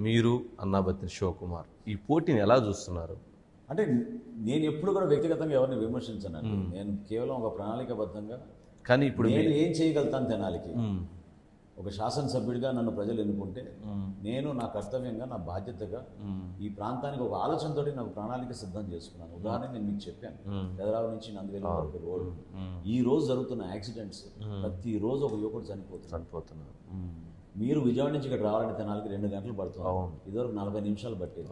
మీరు అన్నాబత్తిని శివకుమార్ ఈ పోటీని ఎలా చూస్తున్నారు? అంటే నేను ఎప్పుడు కూడా వ్యక్తిగతంగా ఎవరిని విమర్శించనండి. నేను కేవలం ఒక ప్రణాళికాబద్ధంగా కానీ ఇప్పుడు నేను ఏం చేయగలుగుతాను తెనాలికి. ఒక శాసనసభ్యుడిగా నన్ను ప్రజలు ఎన్నుకుంటే నేను నా కర్తవ్యంగా, నా బాధ్యతగా ఈ ప్రాంతానికి ఒక ఆలోచనతోటి నాకు ప్రణాళిక సిద్ధం చేసుకున్నాను. ఉదాహరణ నేను మీకు చెప్పాను, పెదరావు నుంచి నందివేలు వరకు రోడ్డు. ఈ రోజు జరుగుతున్న యాక్సిడెంట్స్, ప్రతిరోజు ఒక యువకుడు చనిపోతున్నారు. మీరు విజయవాడ నుంచి ఇక్కడ రావాలంటే తెనాలికి 2 గంటలు పడుతుంది. ఇదివరకు 40 నిమిషాలు పట్టేది.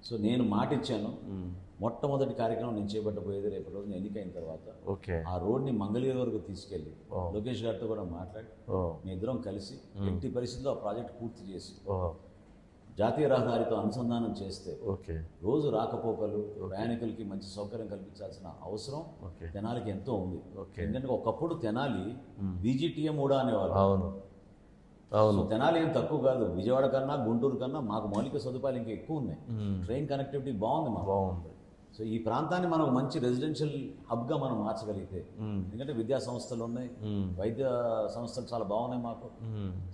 సో నేను మాట ఇచ్చాను, మొట్టమొదటి కార్యక్రమం నేను చేపట్టబోయేది రేపటి రోజున ఎన్నికైన తర్వాత ఆ రోడ్ని మంగళగిరి వరకు తీసుకెళ్ళి లోకేష్ గారితో కూడా మాట్లాడి మీ ఇద్దరం కలిసి ఎట్టి పరిస్థితుల్లో ఆ ప్రాజెక్ట్ పూర్తి చేసి జాతీయ రహదారితో అనుసంధానం చేస్తే రోజు రాకపోకలు ప్రయాణికులకి మంచి సౌకర్యం కల్పించాల్సిన అవసరం తెనాలికి ఎంతో ఉంది. ఎందుకంటే ఒకప్పుడు తెనాలి బీజీటీఎం కూడా అనేవాళ్ళు. అవును, తెనాలి ఏం తక్కువ కాదు. విజయవాడ కన్నా, గుంటూరు కన్నా మాకు మౌలిక సదుపాయాలు ఇంకా ఎక్కువ ఉన్నాయి. ట్రైన్ కనెక్టివిటీ బాగుంది. సో ఈ ప్రాంతాన్ని మనం మంచి రెసిడెన్షియల్ హబ్గా మనం మార్చగలిగితే, ఎందుకంటే విద్యా సంస్థలు ఉన్నాయి, వైద్య సంస్థలు చాలా బాగున్నాయి మాకు.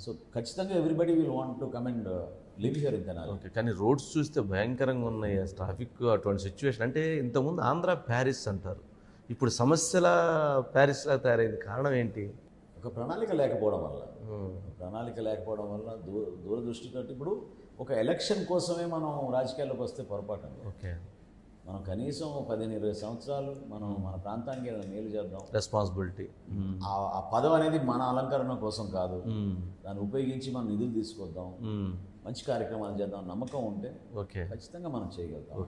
సో ఖచ్చితంగా everybody will want to come and live here in Tenali. కానీ రోడ్స్ చూస్తే భయంకరంగా ఉన్నాయి, ట్రాఫిక్ అటువంటి సిచ్యువేషన్. అంటే ఇంతకుముందు ఆంధ్ర ప్యారిస్ అంటారు, ఇప్పుడు సమస్యల ప్యారిస్లా తయారైంది. కారణం ఏంటి? ఒక ప్రణాళిక లేకపోవడం వల్ల దూరదృష్టితో ఇప్పుడు ఒక ఎలక్షన్ కోసమే మనం రాజకీయాల్లోకి వస్తే పొరపాటు. మనం కనీసం 15-20 సంవత్సరాలు మనం మన ప్రాంతానికి ఏదైనా మేలు చేద్దాం. రెస్పాన్సిబిలిటీ. ఆ పదవి అనేది మన అలంకరణ కోసం కాదు, దాన్ని ఉపయోగించి మనం నిధులు తీసుకొద్దాం, మంచి కార్యక్రమాలు చేద్దాం, నమ్మకం ఉంటే ఖచ్చితంగా మనం చేయగలుగుతాం.